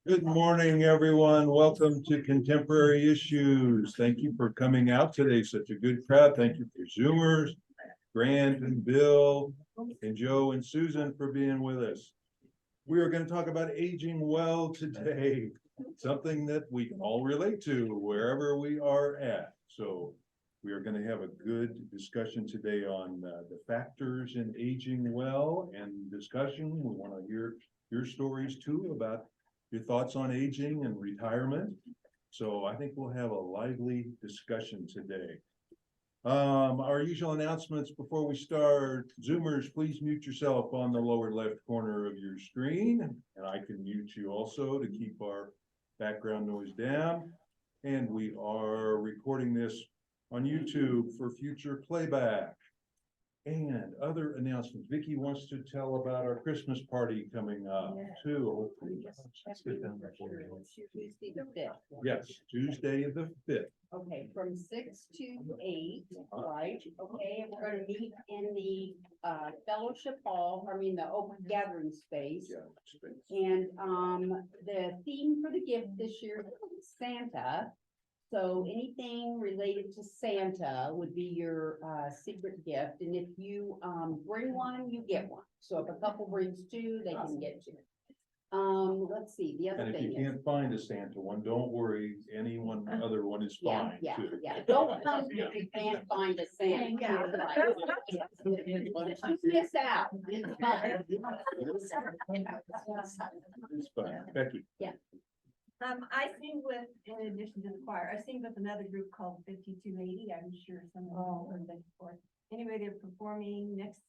Good morning, everyone. Welcome to Contemporary Issues. Thank you for coming out today. Such a good crowd. Thank you for Zoomers, Grant and Bill, and Joe and Susan for being with us. We are going to talk about aging well today, something that we can all relate to wherever we are at. So we are going to have a good discussion today on the factors in aging well and discussion. We want to hear your stories too about your thoughts on aging and retirement. So I think we'll have a lively discussion today. Our usual announcements before we start. Zoomers, please mute yourself on the lower left corner of your screen. And I can mute you also to keep our background noise down. And we are recording this on YouTube for future playback. And other announcements. Vicki wants to tell about our Christmas party coming up too. Tuesday the 5th. Yes, Tuesday the 5th. Okay, from 6 to 8, right? Okay, and we're gonna meet in the fellowship hall, the open gathering space. And the theme for the gift this year is Santa. So anything related to Santa would be your secret gift. And if you bring one, you get one. So if a couple brings two, they can get two. Let's see, the other And if you thing is. can't find a Santa one, don't worry, any one other one is fine too. Don't come if you can't find a Santa. Miss out. It's fun. It's fine. Becky, I sing with, in addition to the choir, I sing with another group called 5280. I'm sure some of you have heard that before. Anyway, they're performing next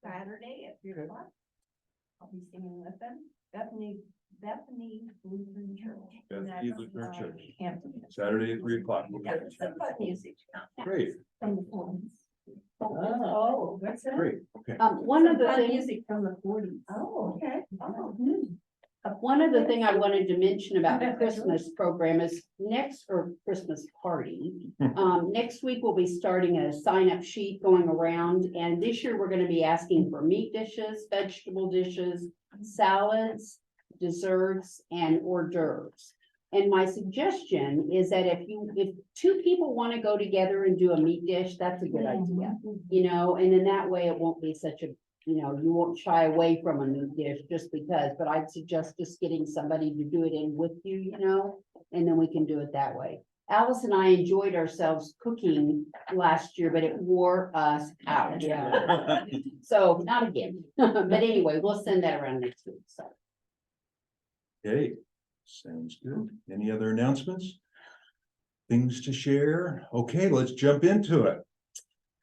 Saturday at 3 o'clock. I'll be singing with them. Bethany Lutheran Church. Bethany Lutheran Church. Hampton. Saturday at 3 o'clock. Yeah, it's fun music. Great, From the 40s. Oh, what's that? great, okay. One of the Fun things, music from the 40s. Oh, okay. Oh, one other thing I wanted to mention about the Christmas program is Christmas party. Next week we'll be starting a sign-up sheet going around, and this year we're gonna be asking for meat dishes, vegetable dishes, salads, desserts, and hors d'oeuvres. And my suggestion is that if two people want to go together and do a meat dish, that's a good idea. And in that way, it won't be such a, you won't shy away from a meat dish just because, but I'd suggest just getting somebody to do it in with you, and then we can do it that way. Alice and I enjoyed ourselves cooking last year, but it wore us out. Yeah. So not again, but anyway, we'll send that around next week, so. Okay, sounds good. Any other announcements? Things to share? Okay, let's jump into it.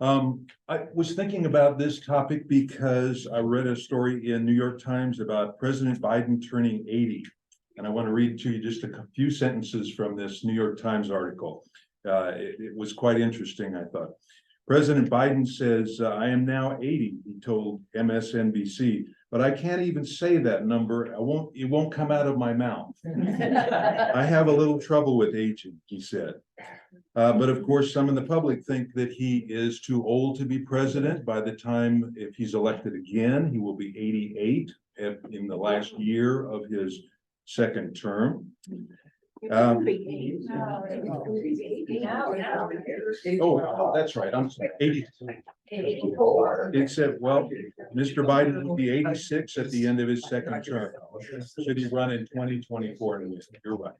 I was thinking about this topic because I read a story in New York Times about President Biden turning 80. And I want to read to you just a few sentences from this New York Times article. It was quite interesting, I thought. President Biden says, I am now 80, he told MSNBC, but I can't even say that number. It won't come out of my mouth. I have a little trouble with aging, he said. But of course, some in the public think that he is too old to be president. By the time, if he's elected again, he will be 88 in the last year of his second term. Oh, that's right. I'm sorry. 84. It said, well, Mr. Biden will be 86 at the end of his second term. Should he run in 2024? You're right.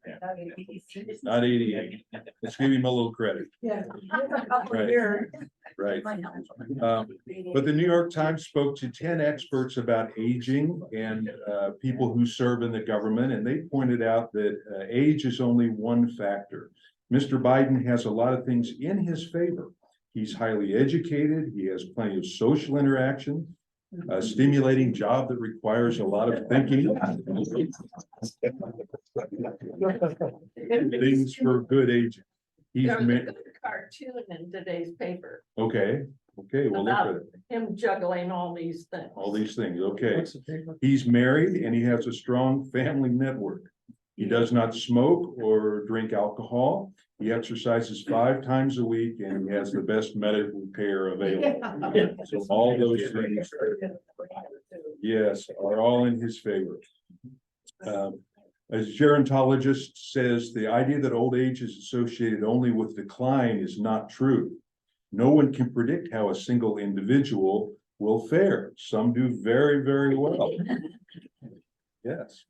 Not 88. Let's give him a little credit. Yeah. Right. But the New York Times spoke to 10 experts about aging and people who serve in the government, and they pointed out that age is only one factor. Mr. Biden has a lot of things in his favor. He's highly educated. He has plenty of social interaction, a stimulating job that requires a lot of thinking. Things for good aging. He's Cartoon in today's paper okay. We'll look at it. him juggling all these things. All these things, okay. He's married and he has a strong family network. He does not smoke or drink alcohol. He exercises 5 times a week and he has the best medical care available. So all those things, yes, are all in his favor. As gerontologist says, the idea that old age is associated only with decline is not true. No one can predict how a single individual will fare. Some do very, very well. Yes.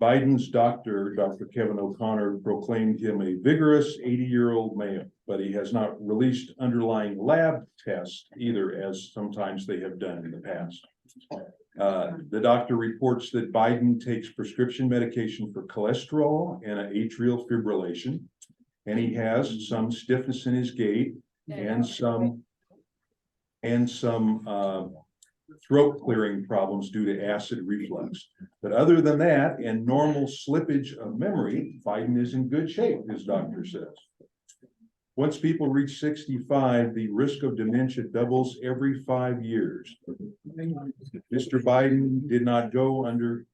Biden's doctor, Dr. Kevin O'Connor, proclaimed him a vigorous 80-year-old man, but he has not released underlying lab tests either, as sometimes they have done in the past. The doctor reports that Biden takes prescription medication for cholesterol and an atrial fibrillation, and he has some stiffness in his gait and some throat clearing problems due to acid reflux. But other than that, and normal slippage of memory, Biden is in good shape, his doctor says. Once people reach 65, the risk of dementia doubles every 5 years. Mr. Biden did not go under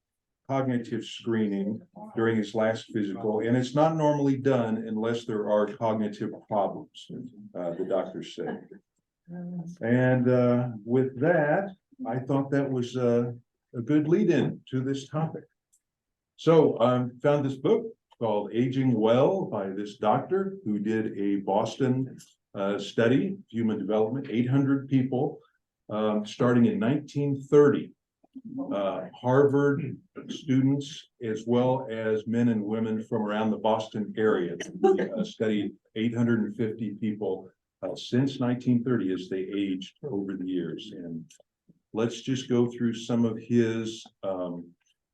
cognitive screening during his last physical, and it's not normally done unless there are cognitive problems, the doctors say. And with that, I thought that was a good lead-in to this topic. So I found this book called Aging Well by this doctor who did a Boston study, human development, 800 people, starting in 1930. Harvard students, as well as men and women from around the Boston area, studied 850 people since 1930 as they aged over the years. And let's just go through some of his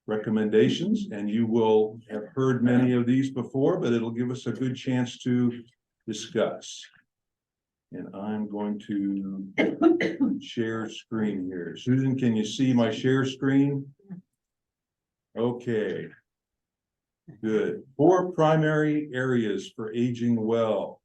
recommendations, and you will have heard many of these before, but it'll give us a good chance to discuss. And I'm going to share screen here. Susan, can you see my share screen? Okay. Good. 4 primary areas for aging well.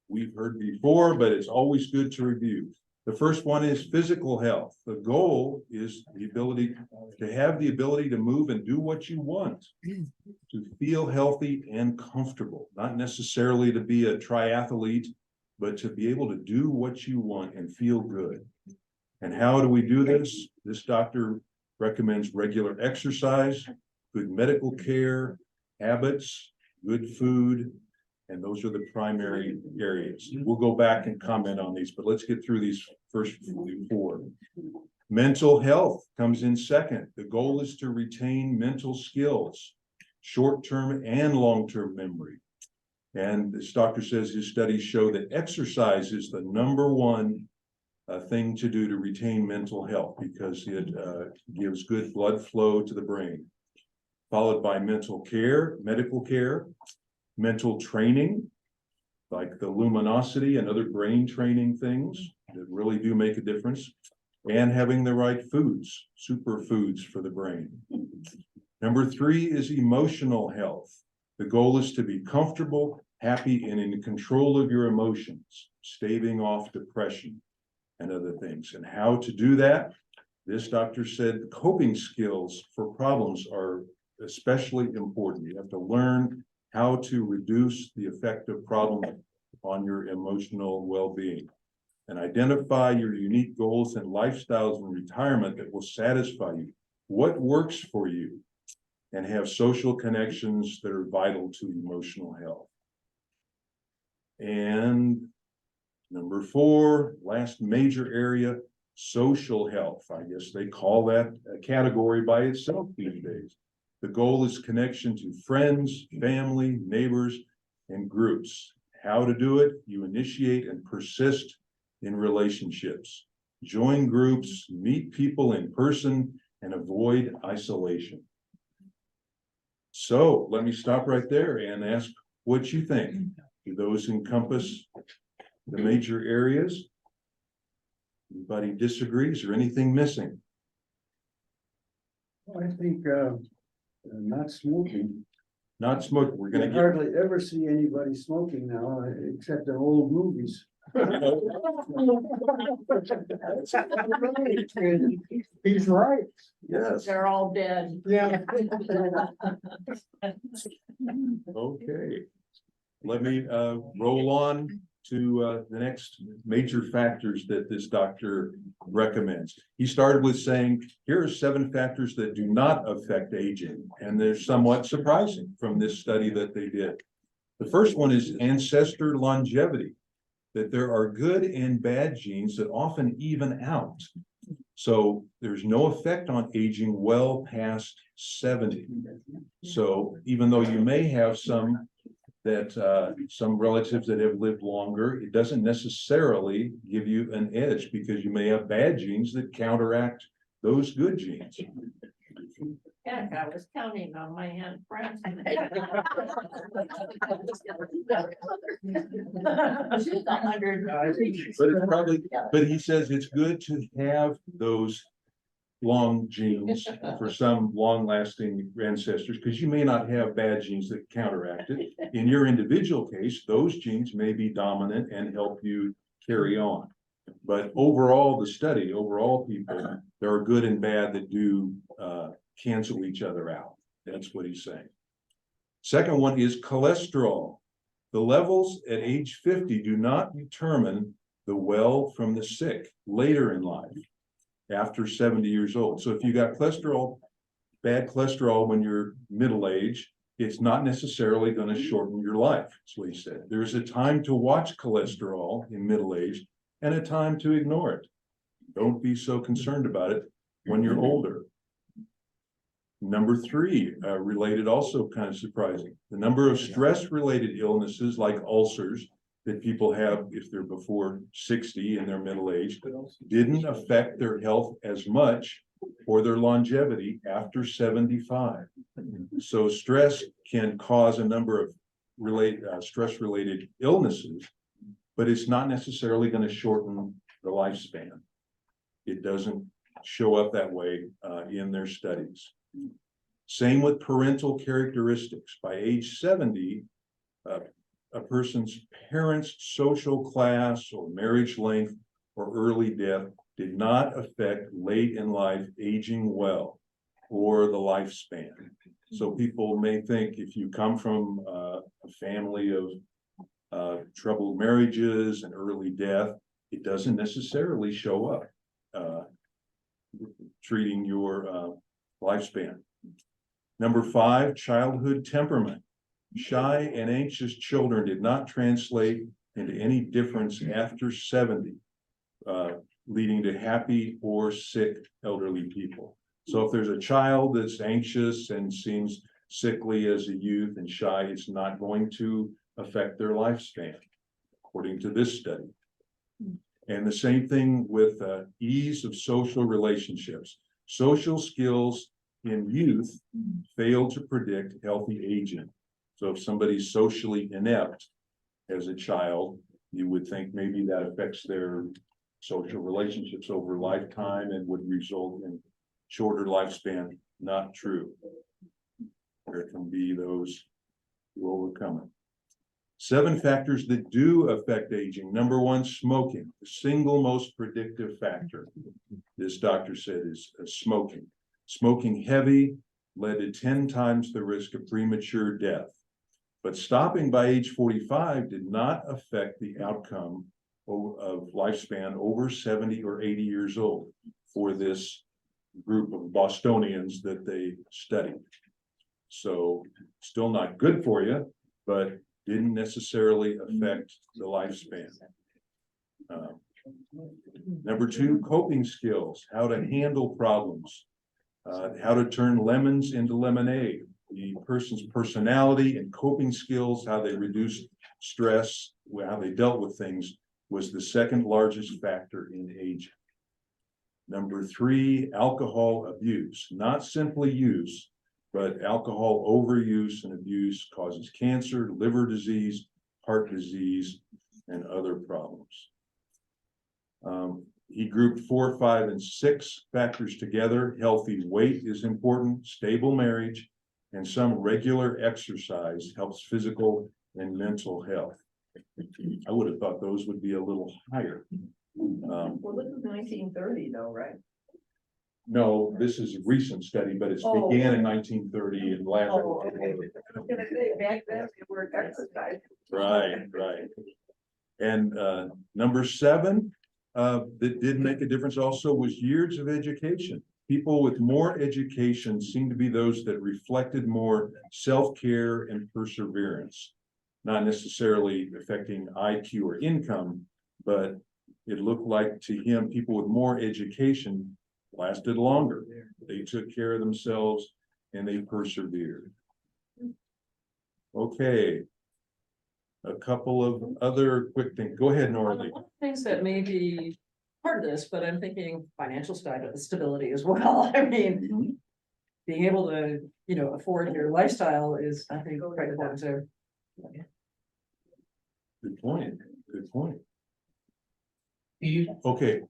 We've heard before, but it's always good to review. The first one is physical health. The goal is the ability to have the ability to move and do what you want, to feel healthy and comfortable, not necessarily to be a triathlete, but to be able to do what you want and feel good. And how do we do this? This doctor recommends regular exercise, good medical care, habits, good food, and those are the primary areas. We'll go back and comment on these, but let's get through these first 4. Mental health comes in second. The goal is to retain mental skills, short-term and long-term memory. And this doctor says his studies show that exercise is the #1 thing to do to retain mental health because it gives good blood flow to the brain. Followed by mental care, medical care, mental training, like the luminosity and other brain training things that really do make a difference, and having the right foods, superfoods for the brain. #3 is emotional health. The goal is to be comfortable, happy, and in control of your emotions, staving off depression and other things. And how to do that? This doctor said coping skills for problems are especially important. You have to learn how to reduce the effect of problems on your emotional well-being, and identify your unique goals and lifestyles in retirement that will satisfy you. What works for you? And have social connections that are vital to emotional health. And #4, last major area, social health. I guess they call that a category by itself these days. The goal is connection to friends, family, neighbors, and groups. How to do it? You initiate and persist in relationships. Join groups, meet people in person, and avoid isolation. So let me stop right there and ask what you think. Do those encompass the major areas? Anybody disagrees or anything missing? I think, not smoking. Not smoking. We're You gonna get. hardly ever see anybody smoking now, except in old movies. He's right. Yes. They're all dead. Yeah. Okay. Let me roll on to the next major factors that this doctor recommends. He started with saying, here are 7 factors that do not affect aging, and they're somewhat surprising from this study that they did. The first one is ancestor longevity, that there are good and bad genes that often even out. So there's no effect on aging well past 70. So even though you may have some relatives that have lived longer, it doesn't necessarily give you an edge because you may have bad genes that counteract those good genes. Heck, I was counting on my Aunt Friends. She's 100. But it's probably, but he says it's good to have those long genes for some long-lasting ancestors, because you may not have bad genes that counteract it. In your individual case, those genes may be dominant and help you carry on. But overall, the study, overall people, there are good and bad that do cancel each other out. That's what he's saying. Second one is cholesterol. The levels at age 50 do not determine the well from the sick later in life, after 70 years old. So if you got cholesterol, bad cholesterol when you're middle age, it's not necessarily going to shorten your life. That's what he said. There's a time to watch cholesterol in middle age and a time to ignore it. Don't be so concerned about it when you're older. Number 3, related, also kind of surprising. The number of stress-related illnesses like ulcers that people have if they're before 60 in their middle age didn't affect their health as much or their longevity after 75. So stress can cause a number of stress-related illnesses, but it's not necessarily going to shorten the lifespan. It doesn't show up that way in their studies. Same with parental characteristics. By age 70, a person's parents' social class or marriage length or early death did not affect late in life aging well or the lifespan. So people may think if you come from a family of troubled marriages and early death, it doesn't necessarily show up treating your lifespan. Number 5, childhood temperament. Shy and anxious children did not translate into any difference after 70, leading to happy or sick elderly people. So if there's a child that's anxious and seems sickly as a youth and shy, it's not going to affect their lifespan, according to this study. And the same thing with ease of social relationships. Social skills in youth fail to predict healthy aging. So if somebody's socially inept as a child, you would think maybe that affects their social relationships over lifetime and would result in shorter lifespan. Not true. There can be those who overcome it. 7 factors that do affect aging. Number 1, smoking. The single most predictive factor, this doctor said, is smoking. Smoking heavy led to 10 times the risk of premature death. But stopping by age 45 did not affect the outcome of lifespan over 70 or 80 years old for this group of Bostonians that they studied. So still not good for you, but didn't necessarily affect the lifespan. Number 2, coping skills, how to handle problems, how to turn lemons into lemonade. The person's personality and coping skills, how they reduced stress, how they dealt with things, was the second largest factor in aging. Number 3, alcohol abuse, not simply use, but alcohol overuse and abuse causes cancer, liver disease, heart disease, and other problems. He grouped 4, 5, and 6 factors together. Healthy weight is important, stable marriage, and some regular exercise helps physical and mental health. I would have thought those would be a little higher. Well, this is 1930 though, right? No, this is a recent study, but it Oh. began in 1930 and lasted. Oh, okay. I was gonna say, back then, we were exercising. Right. And number 7, that did make a difference also was years of education. People with more education seem to be those that reflected more self-care and perseverance. Not necessarily affecting IQ or income, but it looked like to him, people with more education lasted longer. They took care of themselves and they persevered. Okay. A couple of other quick things. Go ahead, Norley. One of the things that may be part of this, but I'm thinking financial stability as well. I mean, being able to, afford your lifestyle is, I think, quite important too. Good point. Good point. Steve, Okay.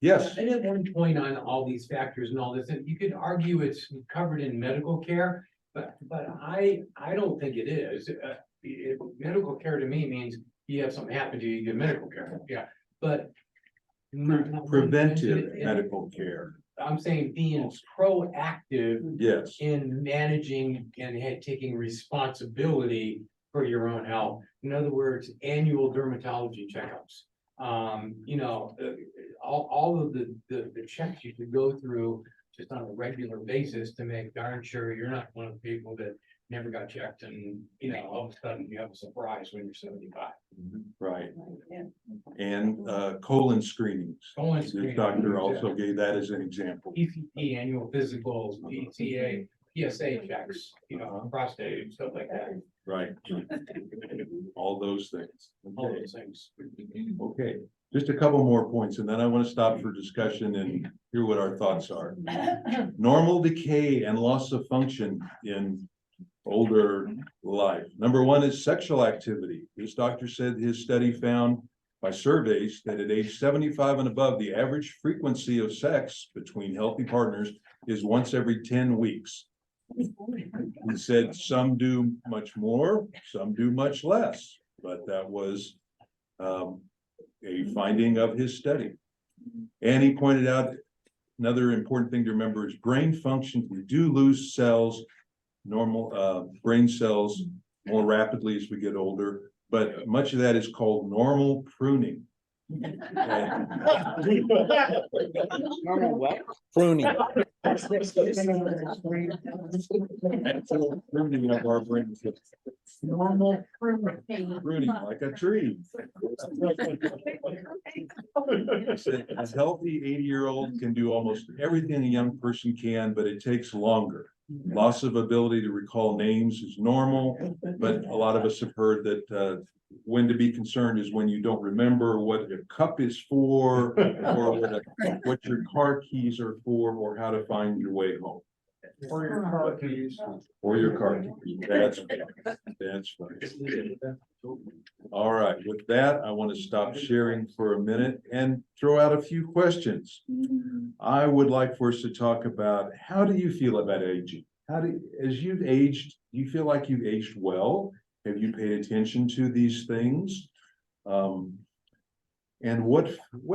Yes. I have one point on all these factors and all this, and you could argue it's covered in medical care, but I don't think it is. Medical care to me means you have something happen to you, you get medical care, yeah, but. Preventive medical care. I'm saying being proactive Yes. in managing and taking responsibility for your own health. In other words, annual dermatology checkups. All of the checks you could go through just on a regular basis to make darn sure you're not one of the people that never got checked and, all of a sudden you have a surprise when you're 75. Right. And colon screenings. Colon The screening. doctor also gave that as an example. PCP, annual physicals, PCA, PSA checks, prostate, stuff like that. Right. All those things. All Okay. those things. Okay, just a couple more points, and then I want to stop for discussion and hear what our thoughts are. Normal decay and loss of function in older life. Number 1 is sexual activity. This doctor said his study found by surveys that at age 75 and above, the average frequency of sex between healthy partners is once every 10 weeks. He said some do much more, some do much less, but that was a finding of his study. And he pointed out another important thing to remember is brain function. We do lose cells, normal brain cells more rapidly as we get older, but much of that is called normal pruning. Normal what? Pruning. Pruning of our brain cells. Normal Pruning like a tree. He said, a healthy 80-year-old can do almost everything a young person can, but it takes longer. Loss of ability to recall names is normal, but a lot of us have heard that when to be concerned is when you don't remember what a cup is for, or what your car keys are for, or how to find your way home. Or your car keys. Or your car keys. That's right. All right, with that, I want to stop sharing for a minute and throw out a few questions. I would like for us to talk about, how do you feel about aging? As you've aged, do you feel like you've aged well? Have you paid attention to these things? And what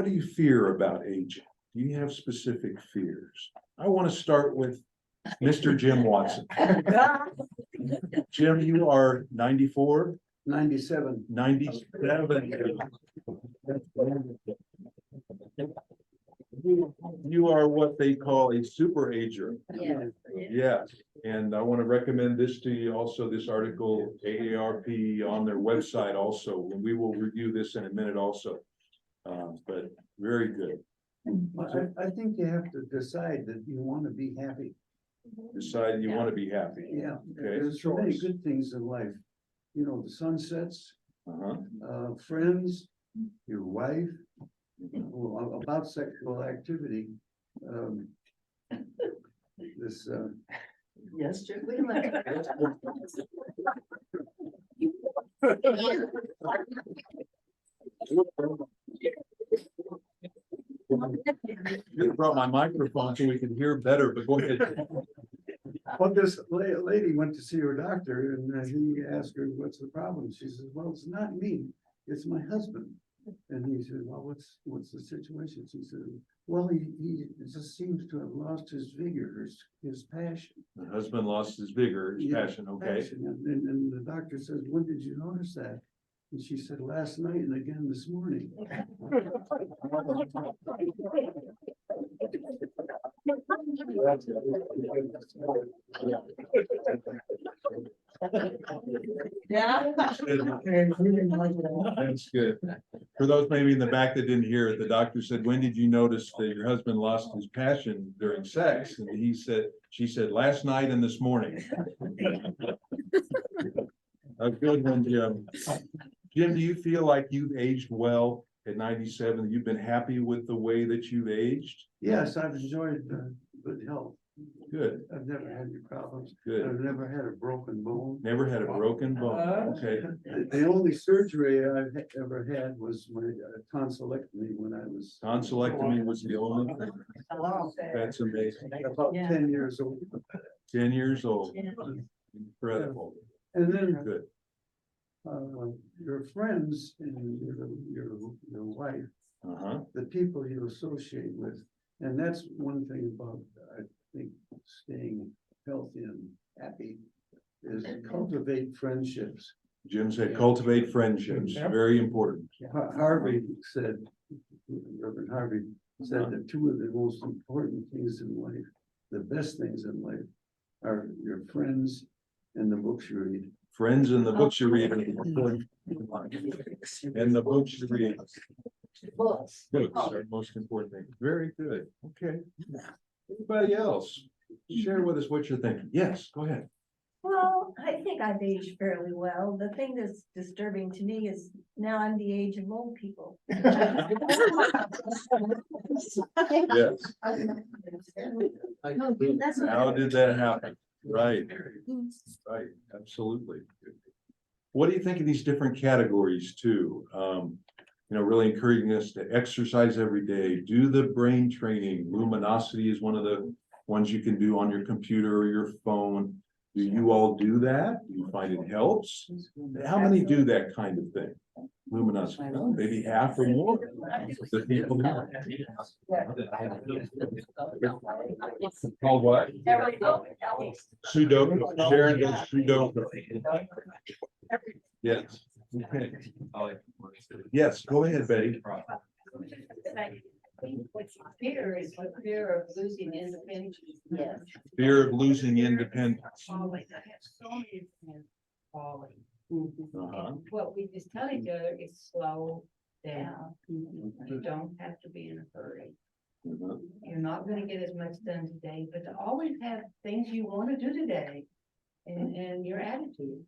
do you fear about aging? Do you have specific fears? I want to start with Mr. Jim Watson. Jim, you are 94? 97. 97. You are what they call a super ager. Yes. Yes, and I want to recommend this to you also, this article, AARP on their website also, and we will review this in a minute also. But very good. I think you have to decide that you want to be happy. Decide you want to be happy. Yeah, Okay. there's so many good things in life. The sunsets, Uh-huh. friends, your wife. Well, about sexual activity. This, Yes, Jim. You brought my microphone so we could hear better, but go ahead. well, this lady went to see her doctor and he asked her, what's the problem? She says, well, it's not me, it's my husband. And he said, well, what's the situation? She said, well, he just seems to have lost his vigor, his passion. The husband lost his vigor, his Yeah, passion, okay? passion. And the doctor says, when did you notice that? And she said, last night and again this morning. Yeah. That's good. For those maybe in the back that didn't hear it, the doctor said, when did you notice that your husband lost his passion during sex? And she said, last night and this morning. A good one, Jim. Jim, do you feel like you've aged well at 97? You've been happy with the way that you've aged? Yes, I've enjoyed good health. Good, I've never had any problems. good. I've never had a broken bone. Never had a broken bone. Okay, The only surgery I've ever had was my tonsillectomy when I was tonsillectomy was the only thing. That's amazing. about Yeah. 10 years old. 10 years old. Yeah. Incredible. And then Good. your friends and your wife, Uh-huh. the people you associate with, and that's one thing about, I think, staying healthy and happy is cultivate friendships. Jim said cultivate friendships, very important. Harvey said, Reverend Harvey said that two of the most important things in life, the best things in life, are your friends and the books you read. Friends and the books you read. And the books you read. Books. Books are the most important thing. Very good. Okay. Anybody else? Share with us what you're thinking. Yes, go ahead. Well, I think I've aged fairly well. The thing that's disturbing to me is now I'm the age of old people. Yes. How did that happen? Right. Right, absolutely. What do you think of these different categories too? Really encouraging us to exercise every day, do the brain training. Luminosity is one of the ones you can do on your computer or your phone. Do you all do that? Do you find it helps? How many do that kind of thing? Luminosity, well, maybe half or more. The people do. Called what? Sudoku. Sharon does Sudoku. Yes. Okay. Yes, go ahead, Betty. Fear is the fear of losing independence. Yes. Fear of losing independence. Always, I have so many friends falling. Uh-huh. And what we just tell each other is slow down. You don't have to be in a hurry. Mhm. You're not gonna get as much done today, but to always have things you wanna do today and your attitude.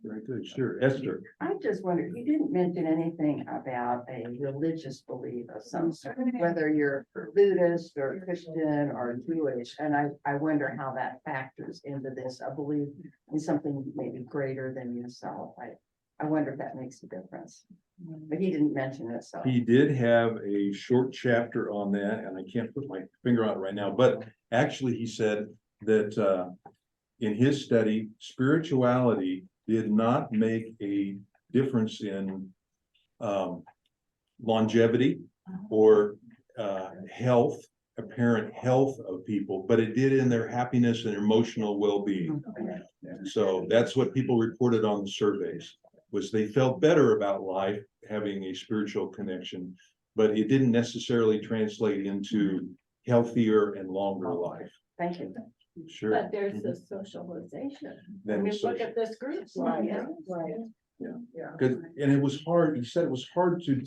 Very good, sure. Esther. I just wondered, you didn't mention anything about a religious belief of some sort, whether you're Buddhist or Christian or Jewish, and I wonder how that factors into this. I believe in something maybe greater than yourself. I wonder if that makes a difference. But he didn't mention it, so. He did have a short chapter on that, and I can't put my finger on it right now, but actually he said that in his study, spirituality did not make a difference in longevity or health, apparent health of people, but it did in their happiness and emotional well-being. So that's what people reported on the surveys, was they felt better about life having a spiritual connection, but it didn't necessarily translate into healthier and longer life. Thank you. Sure. But there's the socialization. I Then mean, social- look at this group. Right, Yeah. right. Cause, and it was hard, he said it was hard to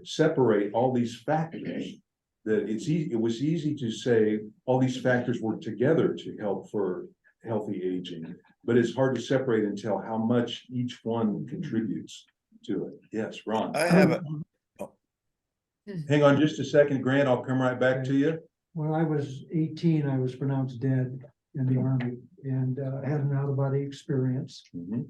separate all these factors. That it was easy to say all these factors work together to help for healthy aging. But it's hard to separate and tell how much each one contributes to it. Yes, Ron. I have a, Hang on just a second, Grant, I'll come right back to you. When I was 18, I was pronounced dead in the army and had an out-of-body experience. Mhm.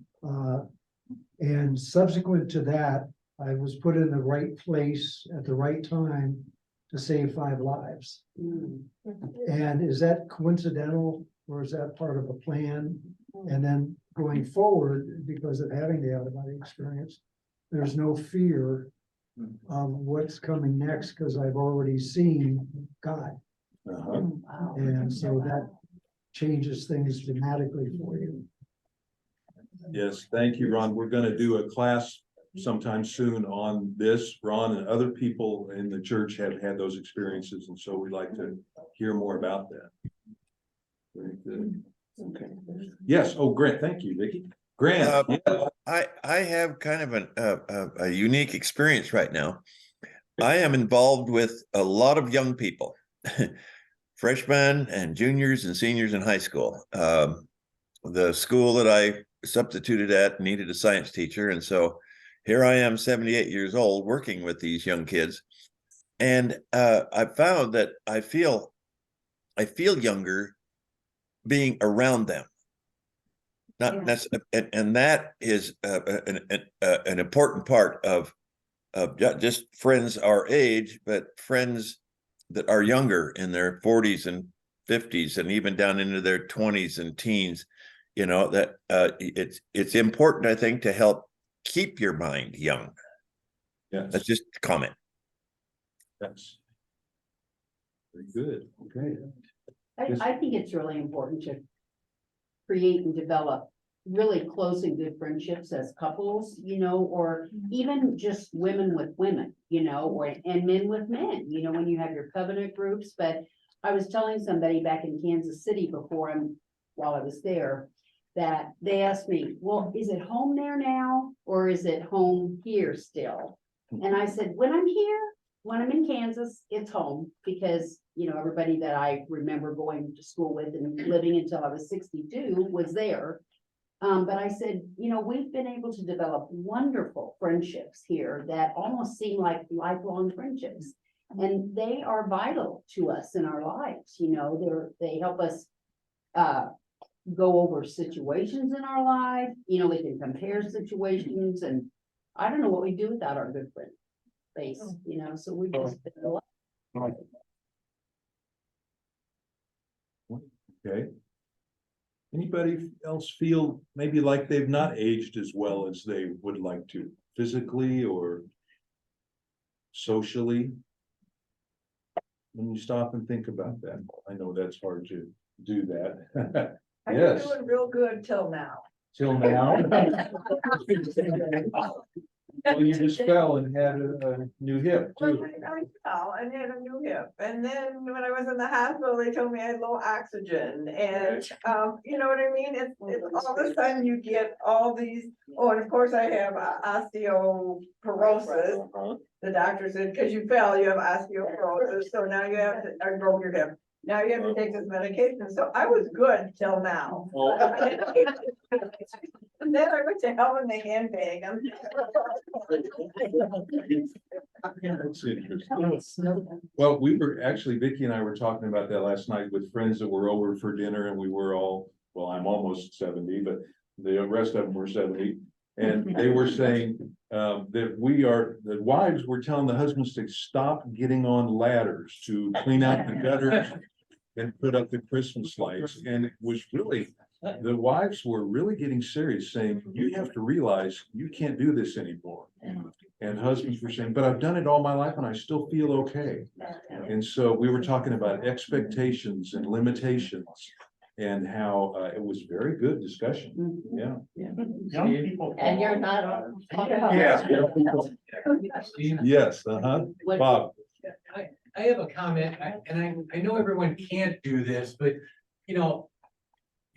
And subsequent to that, I was put in the right place at the right time to save 5 lives. And is that coincidental or is that part of a plan? And then going forward, because of having the out-of-body experience, there's no fear of what's coming next because I've already seen God. Uh-huh. And so that changes things dramatically for you. Yes, thank you, Ron. We're gonna do a class sometime soon on this. Ron and other people in the church have had those experiences, and so we'd like to hear more about that. Very good. Okay. Yes, oh, Grant, thank you, Vicky. Grant, yeah. I have kind of a unique experience right now. I am involved with a lot of young people, freshmen and juniors and seniors in high school. The school that I substituted at needed a science teacher, and so here I am, 78 years old, working with these young kids. And I found that I feel younger being around them. Not necessarily, and that is an important part of just friends our age, but friends that are younger in their 40s and 50s and even down into their 20s and teens. You know, that it's important, I think, to help keep your mind young. Yes. That's just a comment. That's very good. Okay. I think it's really important to create and develop really close and good friendships as couples, you know, or even just women with women, you know, or, and men with men, you know, when you have your covenant groups. But I was telling somebody back in Kansas City while I was there, that they asked me, well, is it home there now, or is it home here still? And I said, when I'm here, when I'm in Kansas, it's home, because, you know, everybody that I remember going to school with and living until I was 62 was there. But I said, you know, we've been able to develop wonderful friendships here that almost seem like lifelong friendships. And they are vital to us in our lives, you know, they help us go over situations in our life, you know, we can compare situations, and I don't know what we do without our good friend base, you know, so we just. Okay. Anybody else feel maybe like they've not aged as well as they would like to, physically or socially? When you stop and think about that, I know that's hard to do that. Yes. real good till now. Till now. Well, you just fell and had a new hip too. I fell and had a new hip, and then when I was in the hospital, they told me I had low oxygen, and you know what I mean? It's all of a sudden you get all these, oh, and of course I have osteoporosis. The doctor said, because you fell, you have osteoporosis, so now you have to, I broke your hip. Now you have to take this medication, so I was good till now. And then I went to hell in the handbag. That's interesting. Well, we were actually, Vicky and I were talking about that last night with friends that were over for dinner, and we were all, well, I'm almost 70, but the rest of them were 70. And they were saying that the wives were telling the husbands to stop getting on ladders to clean out the gutters and put up the Christmas lights. And it was really, the wives were really getting serious, saying, you have to realize you can't do this anymore. And husbands were saying, but I've done it all my life and I still feel okay. And so we were talking about expectations and limitations and how it was very good discussion. Yeah. Young people. And you're not on. Yeah. Yes, Bob. I have a comment, and I know everyone can't do this, but, you know,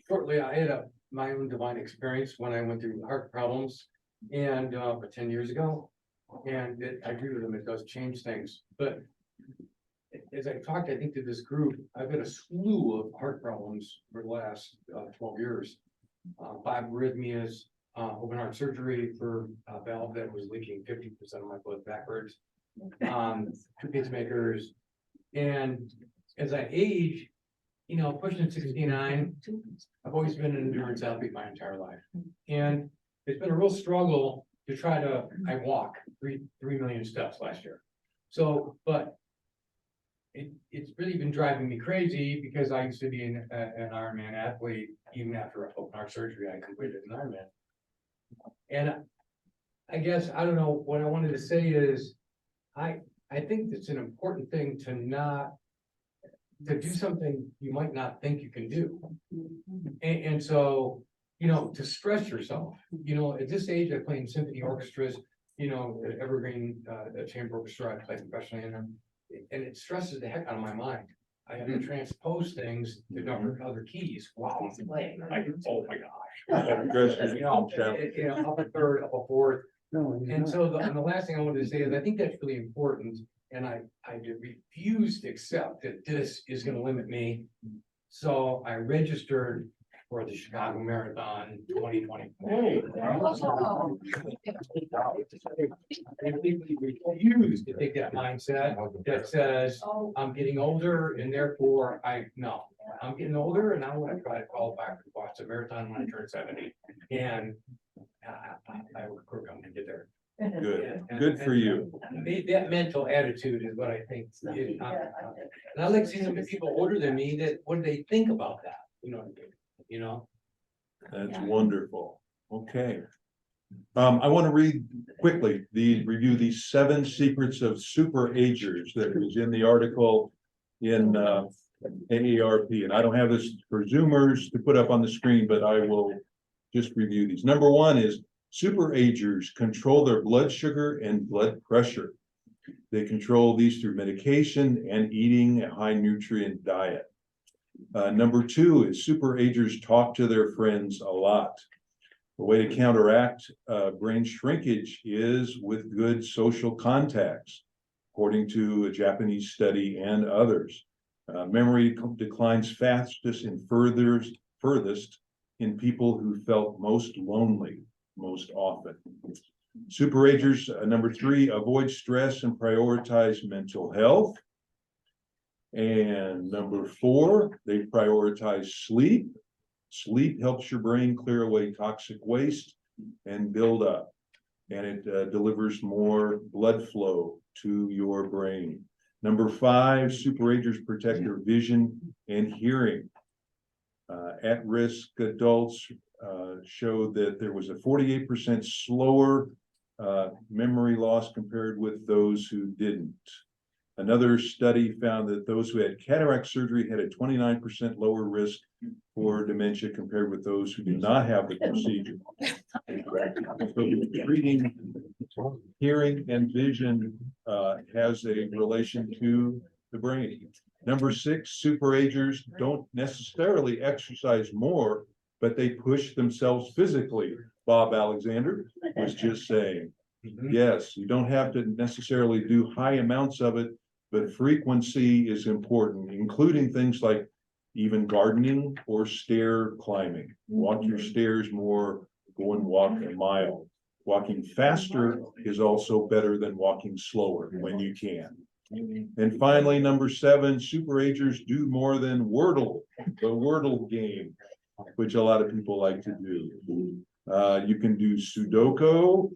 shortly, I had my own divine experience when I went through heart problems, and, 10 years ago, and I agree with them, it does change things, but as I talked, I think, to this group, I've had a slew of heart problems for the last 12 years. 5 arrhythmias, open heart surgery for a valve that was leaking 50% of my blood backwards. 2 pacemakers, and as I age, you know, pushing 69, I've always been an endurance athlete my entire life, and it's been a real struggle to try to. I walk 3 million steps last year, so but it's really been driving me crazy, because I used to be an Ironman athlete. Even after open heart surgery, I completed an Ironman, and I guess I don't know what I wanted to say is. I think it's an important thing to do something you might not think you can do. And so you know, to stress yourself, you know, at this age, I play in symphony orchestras, you know, at Evergreen, Chamber Orchestra, I play professionally in them. And it stresses the heck out of my mind. I have to transpose things to other keys. Wow. Oh my gosh. You know, up a third, up a fourth. No, he's And not. so and the last thing I wanted to say is I think that's really important. And I refuse to accept that this is gonna limit me. So I registered for the Chicago Marathon 2020. I refuse to take that mindset that says, I'm getting older and therefore I'm getting older and I want to try to qualify for the Boston Marathon when I turn 70. And I work on to get there. Good for you. That mental attitude is what I think. And I like to see some people older than me that, what do they think about that? You know? That's wonderful. Okay. I want to review these 7 secrets of super agers that was in the article in AARP. And I don't have this for Zoomers to put up on the screen, but I will just review these. Number 1 is super agers control their blood sugar and blood pressure. They control these through medication and eating a high nutrient diet. Number 2 is super agers talk to their friends a lot. The way to counteract brain shrinkage is with good social contacts, according to a Japanese study and others. Memory declines fastest and furthest in people who felt most lonely most often. Super agers, number 3, avoid stress and prioritize mental health. And number 4, they prioritize sleep. Sleep helps your brain clear away toxic waste and build up. And it delivers more blood flow to your brain. Number 5, super agers protect their vision and hearing. At-risk adults showed that there was a 48% slower memory loss compared with those who didn't. Another study found that those who had cataract surgery had a 29% lower risk for dementia compared with those who did not have the procedure. So treating hearing and vision has a relation to the brain. Number 6, super agers don't necessarily exercise more, but they push themselves physically. Bob Alexander was just saying. Yes, you don't have to necessarily do high amounts of it, but frequency is important, including things like even gardening or stair climbing. Walk your stairs more, go and walk a mile. Walking faster is also better than walking slower when you can. And finally, number 7, super agers do more than Wordle, the Wordle game, which a lot of people like to do. You can do Sudoku,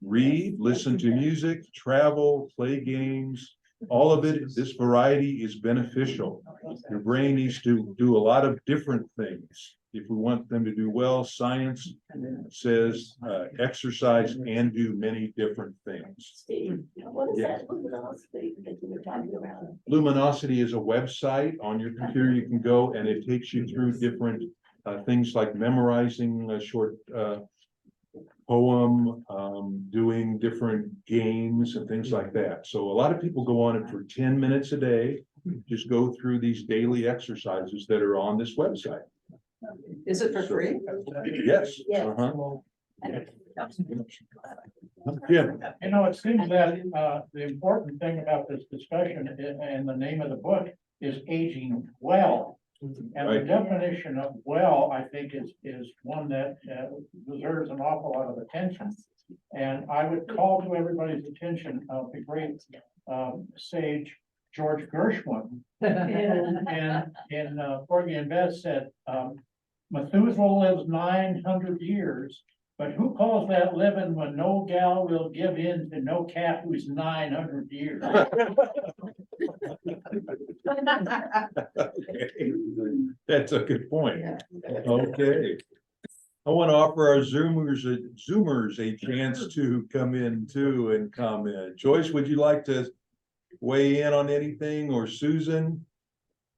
read, listen to music, travel, play games. All of it, this variety is beneficial. Your brain needs to do a lot of different things. If we want them to do well, science says exercise and do many different things. What is Yes. that luminosity that you were talking about? Luminosity is a website on your computer. You can go and it takes you through different things like memorizing a short poem, doing different games and things like that. So a lot of people go on it for 10 minutes a day. Just go through these daily exercises that are on this website. Is it for free? Yes. Yes. Jim. You know, it seems that the important thing about this discussion and the name of the book is aging well. And the Right. definition of well, I think is one that deserves an awful lot of attention. And I would call to everybody's attention of the great sage George Gershwin. And in Porgy and Bess said, Methuselah lives 900 years, but who calls that living when no gal will give in to no cat who's 900 years? Okay. That's a good point. Okay. I want to offer our Zoomers a chance to come in too and comment. Joyce, would you like to weigh in on anything, or Susan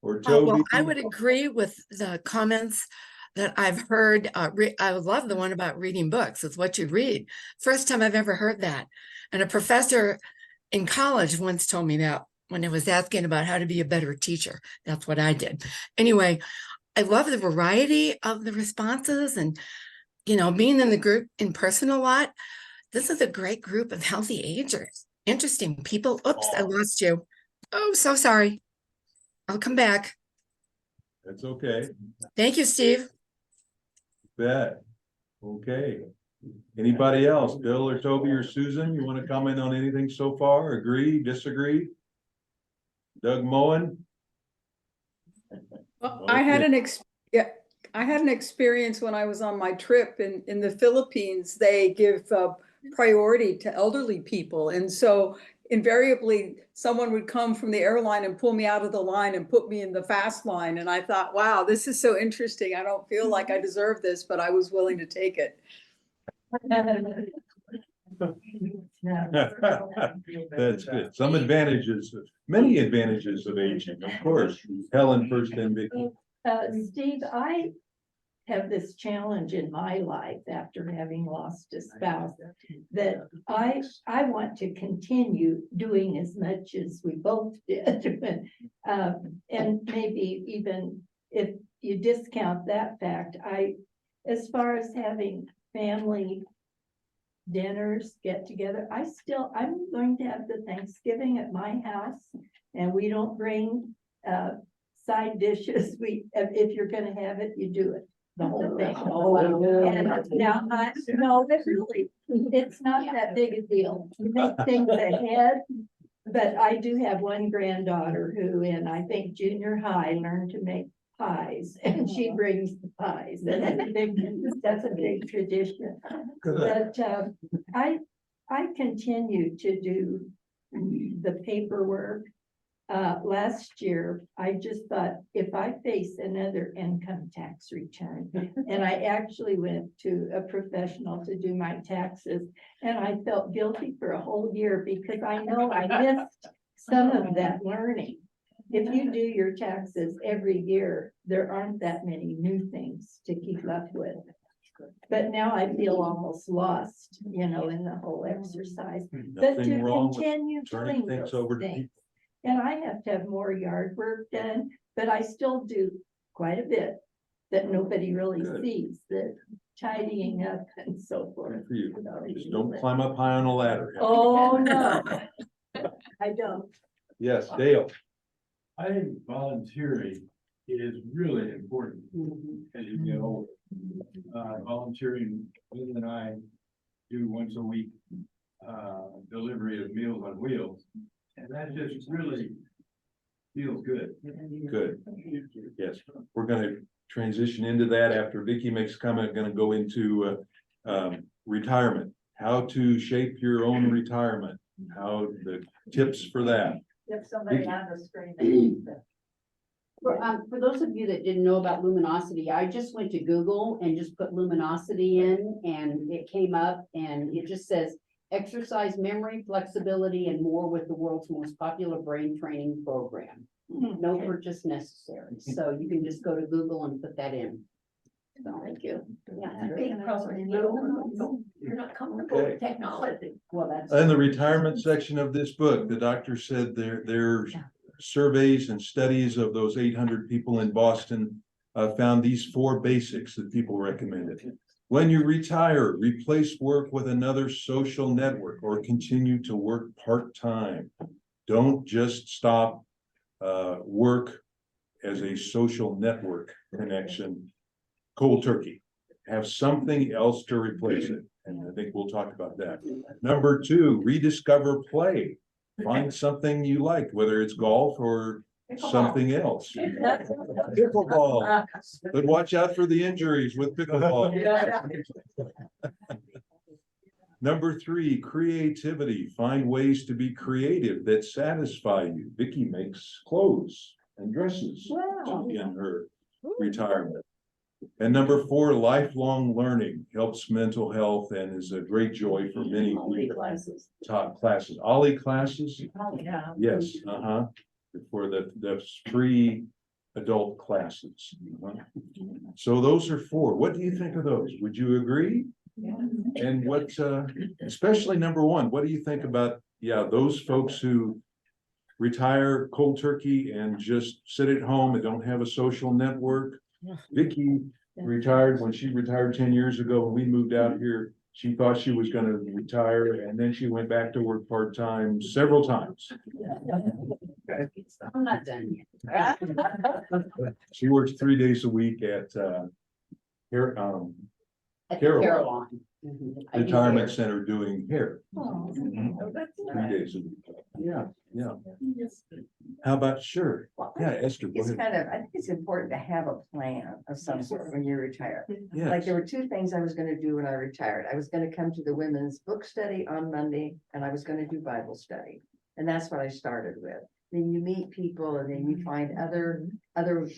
or Toby? Well, I would agree with the comments that I've heard. I love the one about reading books. It's what you read. First time I've ever heard that. And a professor in college once told me that when I was asking about how to be a better teacher. That's what I did. Anyway, I love the variety of the responses and, being in the group in person a lot. This is a great group of healthy agers. Interesting people. Oops, I lost you. Oh, so sorry. I'll come back. That's okay. Thank you, Steve. Bet. Okay. Anybody else? Bill or Toby or Susan, you want to comment on anything so far? Agree, disagree? Doug Moen? Well, I had an experience when I was on my trip in the Philippines. They give priority to elderly people. And so invariably someone would come from the airline and pull me out of the line and put me in the fast line. And I thought, wow, this is so interesting. I don't feel like I deserve this, but I was willing to take it. That's good. Some advantages, many advantages of aging, of course. Helen first and Vicky. Steve, I have this challenge in my life after having lost a spouse that I want to continue doing as much as we both did. And maybe even if you discount that fact, as far as having family dinners, get together, I'm going to have the Thanksgiving at my house, and we don't bring side dishes. If you're gonna have it, you do it, the whole thing. And now, no, but really, it's not that big a deal. You make things ahead, but I do have one granddaughter who, in I think junior high, learned to make pies, and she brings the pies. And that's a big tradition. But I continue to do the paperwork. Last year, I just thought, if I face another income tax return, and I actually went to a professional to do my taxes, and I felt guilty for a whole year because I know I missed some of that learning. If you do your taxes every year, there aren't that many new things to keep up with. But now I feel almost lost, in the whole exercise. But to Nothing wrong with continue turning doing things those over to things. people. And I have to have more yard work done, but I still do quite a bit that nobody really Good. sees, the tidying up and so forth. Good for you. Just don't climb up high on a ladder. Oh, no, I don't. Yes, Dale. I think volunteering is really important as you get older. Volunteering, Lynn and I do once a week, delivery of Meals on Wheels. And that just really feels good. Good. Yes, we're gonna transition into that after Vicky makes a comment, gonna go into retirement. How to shape your own retirement, how the tips for that. If somebody on the screen. For those of you that didn't know about Luminosity, I just went to Google and just put Luminosity in, and it came up, and it just says exercise, memory, flexibility, and more with the world's most popular brain training program. No purchase necessary. So you can just go to Google and put that in. So, Thank you. Yeah. Big problem, you're not comfortable Okay. with technology. Well, that's. In the retirement section of this book, the doctor said their surveys and studies of those 800 people in Boston found these 4 basics that people recommended. When you retire, replace work with another social network or continue to work part-time. Don't just stop work as a social network connection cold turkey. Have something else to replace it. And I think we'll talk about that. Number 2, rediscover play. Find something you like, whether it's golf or something else. Pickleball, but watch out for the injuries with pickleball. Number 3, creativity. Find ways to be creative that satisfy you. Vicky makes clothes and dresses Wow. in her retirement. And number 4, lifelong learning helps mental health and is a great joy for many people. Top classes, Ollie classes. Oh, yeah. Yes, for the free adult classes. So those are 4. What do you think of those? Would you agree? And what, especially number 1, what do you think about, those folks who retire cold turkey and just sit at home and don't have a social network? Vicky retired when she retired 10 years ago. When we moved out here, she thought she was gonna retire, and then she went back to work part-time several times. I'm not done yet. She works 3 days a week at here, At the Caroline. Caroline. I do retirement hair. center doing hair. Oh, that's 3 days a week. Yeah. How about, sure, yeah, Esther, go It's ahead. kind of, I think it's important to have a plan of some sort when you retire. Like Yes. there were 2 things I was gonna do when I retired. I was gonna come to the women's book study on Monday and I was gonna do Bible study. And that's what I started with. Then you meet people and then you find other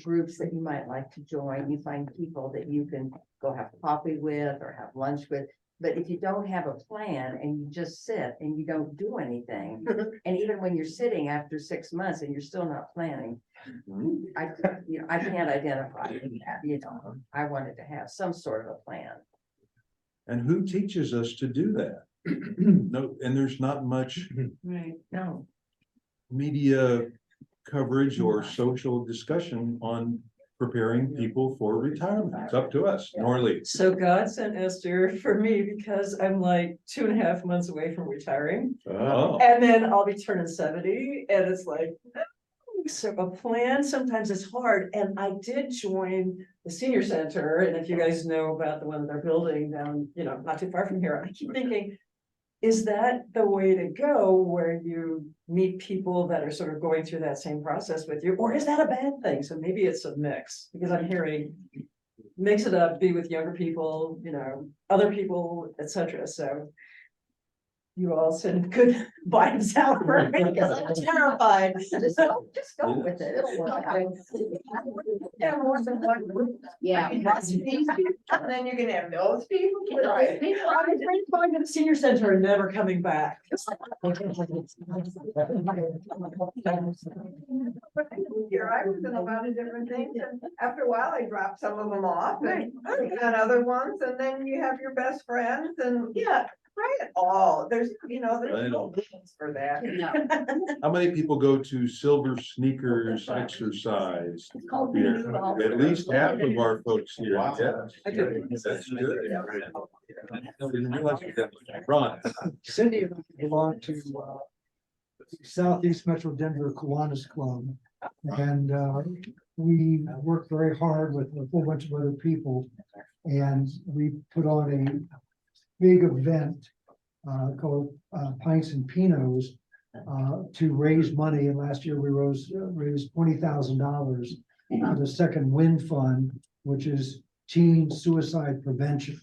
groups that you might like to join. You find people that you can go have coffee with or have lunch with. But if you don't have a plan and you just sit and you don't do anything, and even when you're sitting after 6 months and you're still not planning, I can't identify that, I wanted to have some sort of a plan. And who teaches us to do that? No, and there's not much right. No. media coverage or social discussion on preparing people for retirement. It's up to us, Norley. So God sent Esther for me because I'm like 2.5 months away from retiring. Oh, And then I'll be turning 70 and it's like, so a plan, sometimes it's hard. And I did join the senior center. And if you guys know about the one they're building down, not too far from here, I keep thinking, is that the way to go where you meet people that are sort of going through that same process with you? Or is that a bad thing? So maybe it's a mix, because I'm hearing mix it up, be with younger people, other people, etc. So you all send good vibes out for me because I'm terrified. Just go with it. It'll work out. Yeah, more than one group. Yeah. And then you're gonna have those people. Right. People are going to the senior center and never coming back. Here, I was in a lot of different things, and after a while, I dropped some of them off, and got other ones, and then you have your best friends, and try it all, there's I no know. rules for that. No. How many people go to Silver Sneakers exercise? called Here, Renew All. at least half of our folks here. Wow. Yes. I do. That's good. Didn't realize you had that. Ron, Cindy and I belong to Southeast Metro Denver Kiwanis Club. And we work very hard with a whole bunch of other people. And we put on a big event called Pints and Pinots to raise money. And last year we raised $20,000 for the Second Wind Fund, which is teen suicide prevention.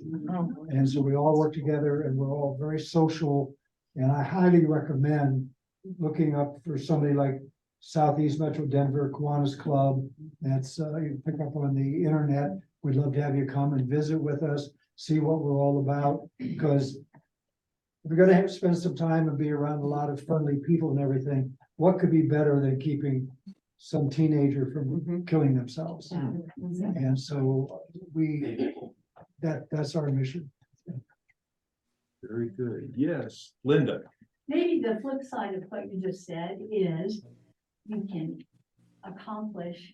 And so we all work together and we're all very social. And I highly recommend looking up for somebody like Southeast Metro Denver Kiwanis Club. That's you can pick up on the internet. We'd love to have you come and visit with us, see what we're all about, because if you're gonna have to spend some time and be around a lot of friendly people and everything, what could be better than keeping some teenager from killing themselves? And so that's our mission. very good. Yes, Linda. Maybe the flip side of what you just said is you can accomplish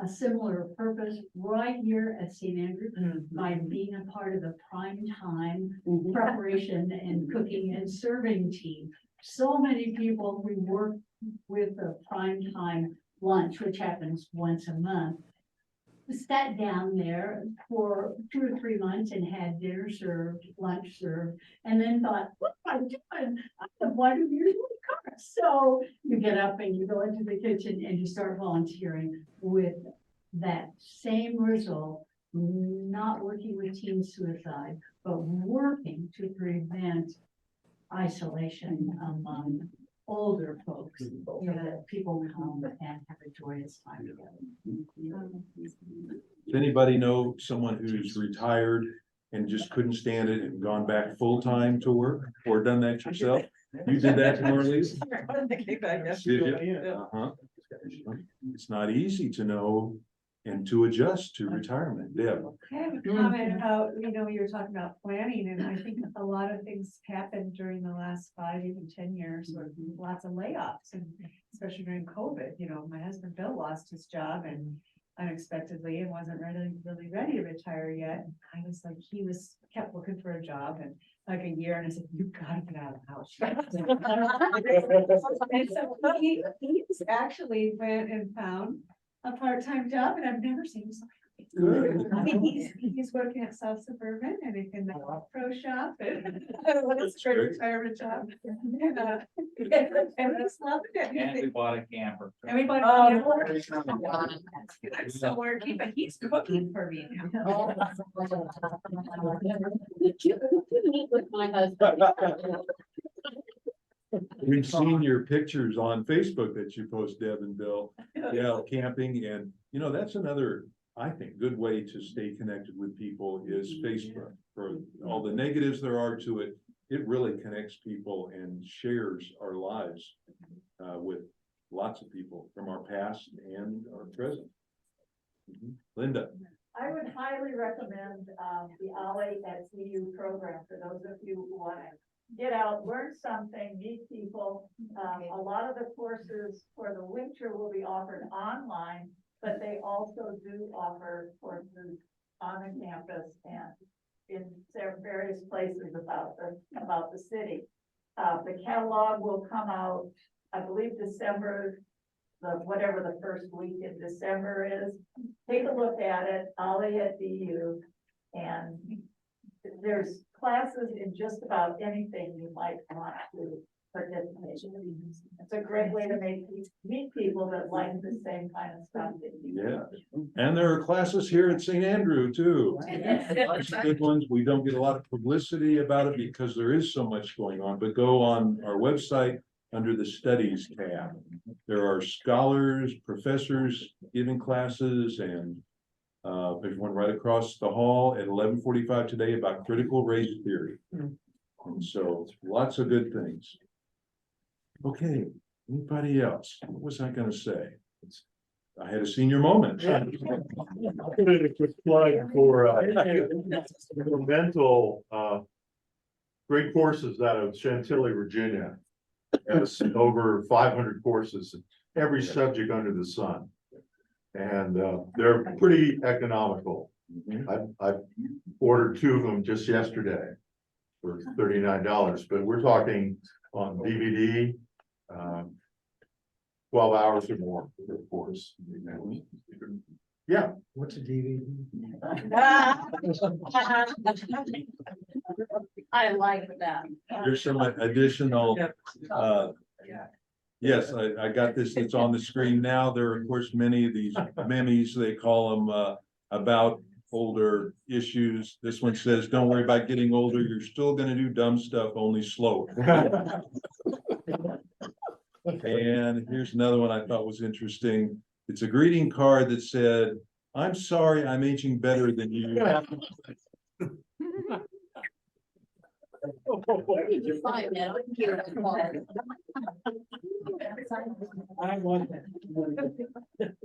a similar purpose right here at St. Andrew by being a part of the prime time preparation and cooking and serving team. So many people who work with the prime time lunch, which happens once a month, sat down there for 2 or 3 months and had dinner served, lunch served, and then thought, what am I doing? I have one of your cooks. So you get up and you go into the kitchen and you start volunteering with that same result, not working with teen suicide, but working to prevent isolation among older folks, so that people come and have a joyous time together. Does anybody know someone who's retired and just couldn't stand it and gone back full-time to work, or done that yourself? You did that, Marlise? I came back Did yesterday. you? Yeah. Uh-huh. it's not easy to know and to adjust to retirement. Deb? I have a comment about, you were talking about planning, and I think a lot of things happened during the last 5, even 10 years, where lots of layoffs, and especially during COVID, my husband Bill lost his job and unexpectedly and wasn't really ready to retire yet. I was like, kept looking for a job and like a year, and I said, you gotta get out of the house. And so he's actually went and found a part-time job, and I've never seen him so Good. I mean, he's working at South Suburban and in the pro shop and it's a great retirement job. And he's loving it. And we bought a camper. And we bought a camper. I'm so working, but he's cooking for me now. You meet with my husband. We've seen your pictures on Facebook that you post, Deb and Bill. Yeah, camping, and that's another, I think, good way to stay connected with people is Facebook. For all the negatives there are to it, it really connects people and shares our lives with lots of people from our past and our present. Linda? I would highly recommend the Ollie at CU program for those of you who want to get out, learn something, meet people. A lot of the courses for the winter will be offered online, but they also do offer courses on the campus and in various places about the city. The catalog will come out, I believe, December, whatever the first week in December is. Take a look at it, Ollie at DU, and there's classes in just about anything you might want to participate in. It's a great way to meet people that like the same kind of stuff that you do. Yeah, and there are classes here at St. Andrew too. Lots of good ones. We don't get a lot of publicity about it because there is so much going on, but go on our website under the studies tab. There are scholars, professors giving classes, and there's one right across the hall at 11:45 today about critical race theory. And so lots of good things. Okay, anybody else? What was I gonna say? I had a senior moment. I'll put in a quick plug for mental great courses out of Chantilly, Virginia. And it's over 500 courses, every subject under the sun. And they're pretty economical. I ordered 2 of them just yesterday for $39, but we're talking on DVD, 12 hours or more, of course. Yeah. What's a DVD? I like that. There's some additional, yes, I got this, it's on the screen now. There are, of course, many of these memes, they call them, about older issues. This one says, don't worry about getting older, you're still gonna do dumb stuff, only slower. And here's another one I thought was interesting. It's a greeting card that said, I'm sorry, I'm aging better than you. Where did you find that?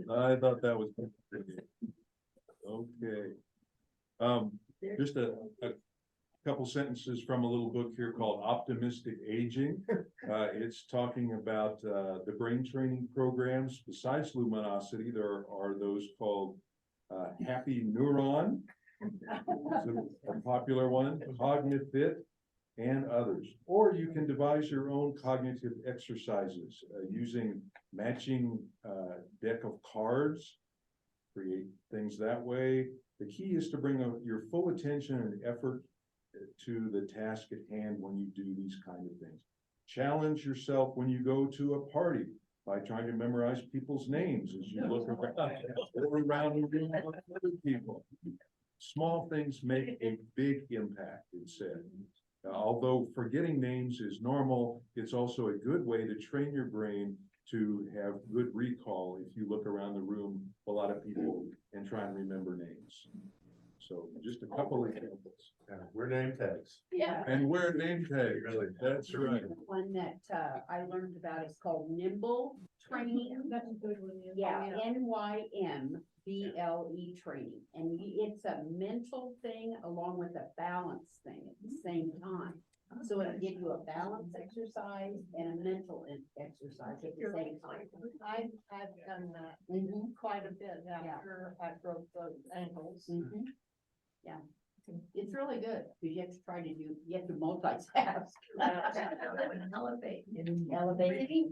I thought that was. Okay. Just a couple sentences from a little book here called Optimistic Aging. It's talking about the brain training programs. Besides Luminosity, there are those called Happy Neuron, a popular one, Cognifit, and others. Or you can devise your own cognitive exercises using matching deck of cards, create things that way. The key is to bring your full attention and effort to the task at hand when you do these kind of things. Challenge yourself when you go to a party by trying to memorize people's names as you look around the room with other people. Small things make a big impact, it said. Although forgetting names is normal, it's also a good way to train your brain to have good recall if you look around the room, a lot of people, and try and remember names. So just a couple of examples. We're name tags. Yeah. And wear name tag, really, that's right. One that I learned about is called Nimble Training. That's a good one. Yeah, NYMBLE training, and it's a mental thing along with a balance thing at the same time. So it'll give you a balance exercise and a mental exercise at the same time. I've done that quite a bit after I broke those ankles. Yeah, it's really good, because you have to you have to multitask. Elevate.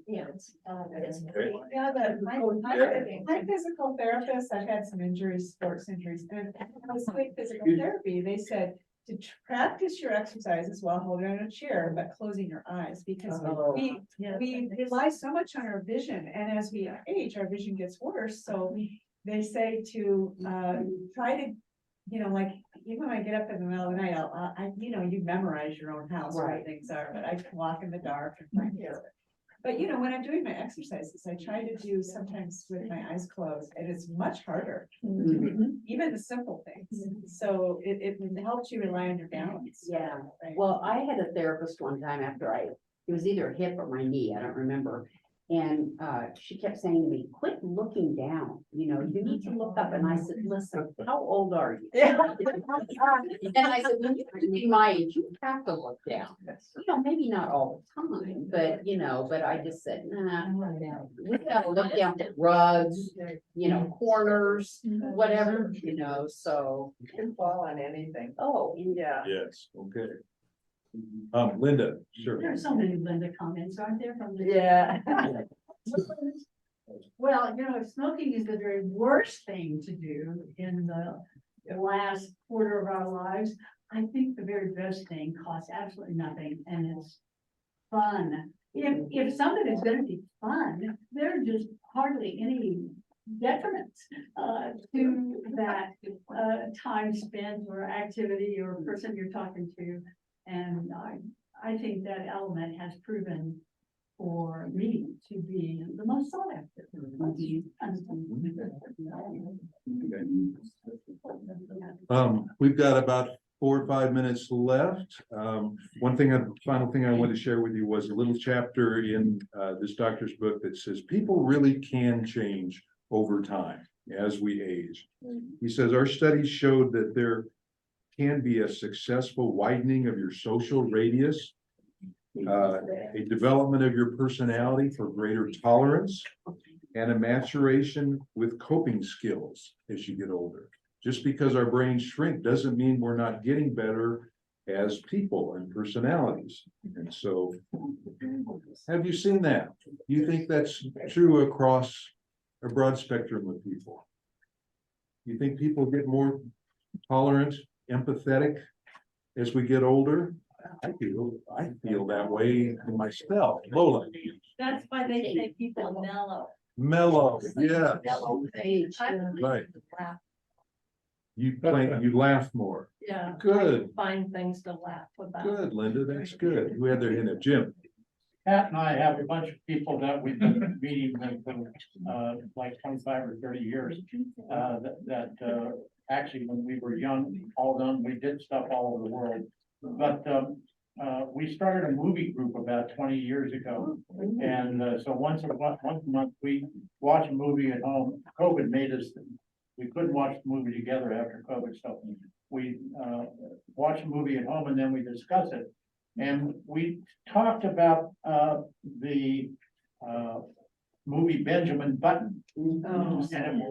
Yeah, but my physical therapist, I've had some injuries, sports injuries, and I was doing physical therapy, they said to practice your exercises while holding on a chair, but closing your eyes, because we rely so much on our vision, and as we age, our vision gets worse, so they say to try to, like, even when I get up in the middle of the night, you memorize your own house where things are, but I can walk in the dark and find it. But when I'm doing my exercises, I try to do sometimes with my eyes closed, and it's much harder, even the simple things. So it helps you rely on your balance. Yeah, Right. well, I had a therapist one time after it was either a hip or my knee, I don't remember. And she kept saying to me, quit looking down, you need to look up. And I said, listen, how old are you? And I said, when you're my age, you have to look down. Maybe not all the time, but but I just said, nah, we gotta look down at rugs, corners, whatever, so. You can fall on anything. Oh, yeah. Yes, okay. Linda, sure. There are so many Linda comments, aren't there, from the? Yeah. Well, smoking is the very worst thing to do in the last quarter of our lives. I think the very best thing costs absolutely nothing, and it's fun. If something is gonna be fun, there are just hardly any detriments to that time spent or activity or person you're talking to. And I think that element has proven for me to be the most sought after. We've got about 4 or 5 minutes left. Final thing I wanted to share with you was a little chapter in this doctor's book that says people really can change over time as we age. He says, our studies showed that there can be a successful widening of your social radius, a development of your personality for greater tolerance, and a maturation with coping skills as you get older. Just because our brains shrink doesn't mean we're not getting better as people and personalities. And so, have you seen that? Do you think that's true across a broad spectrum of people? You think people get more tolerant, empathetic as we get older? I feel that way myself. Lola. That's why they say people mellow. Mellow, yeah. Mellow age. Right. You laugh more. Yeah. Good. Find things to laugh about. Good, Linda, that's good. Who had their hand up? Jim? Pat and I have a bunch of people that we've been meeting with for like 25 or 30 years. Actually, when we were young, all done, we did stuff all over the world. But we started a movie group about 20 years ago. And so once a month, we watch a movie at home. COVID made us, we couldn't watch the movie together after COVID, so we watch a movie at home and then we discuss it. And we talked about the movie Benjamin Button. Oh. And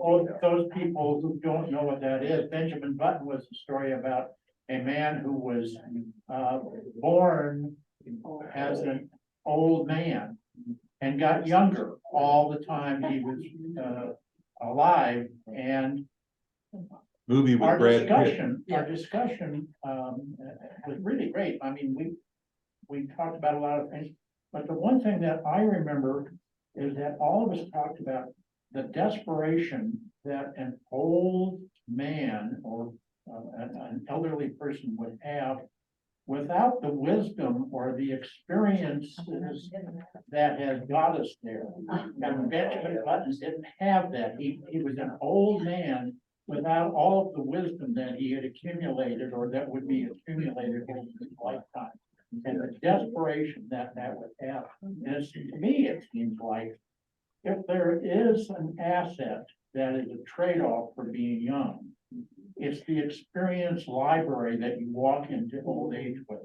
those people who don't know what that is, Benjamin Button was a story about a man who was born as an old man and got younger all the time he was alive. And movie with our Brad Pitt. discussion was really great. I mean, we talked about a lot of things, but the one thing that I remember is that all of us talked about the desperation that an old man or an elderly person would have without the wisdom or the experiences that has got us there. And Benjamin Button didn't have that. He was an old man without all of the wisdom that he had accumulated or that would be accumulated over his lifetime. And the desperation that would have, and to me, it seems like if there is an asset that is a trade-off for being young, it's the experience library that you walk into old age with.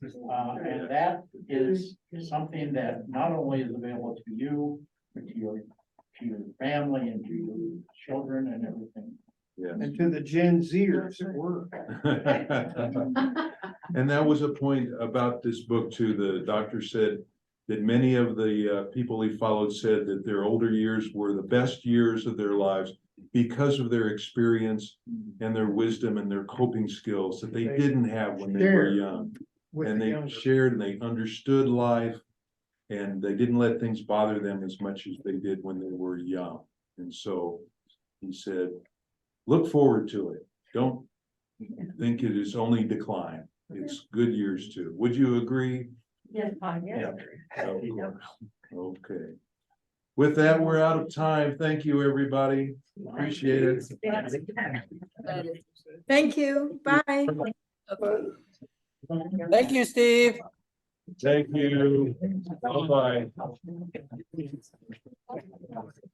And that is something that not only is available to you, but to your family and to your children and everything. Yeah. And to the Gen Zers at work. And that was a point about this book too. The doctor said that many of the people he followed said that their older years were the best years of their lives because of their experience and their wisdom and their coping skills that they didn't have when they were young. And they shared and they understood life, and they didn't let things bother them as much as they did when they were young. And so he said, look forward to it. Don't think it is only decline. It's good years too. Would you agree? Yes, I Yeah. Of course. Okay. With that, we're out of time. Thank you, everybody. Appreciate it. Thank you. Bye. Thank you, Steve. Thank you. Bye-bye.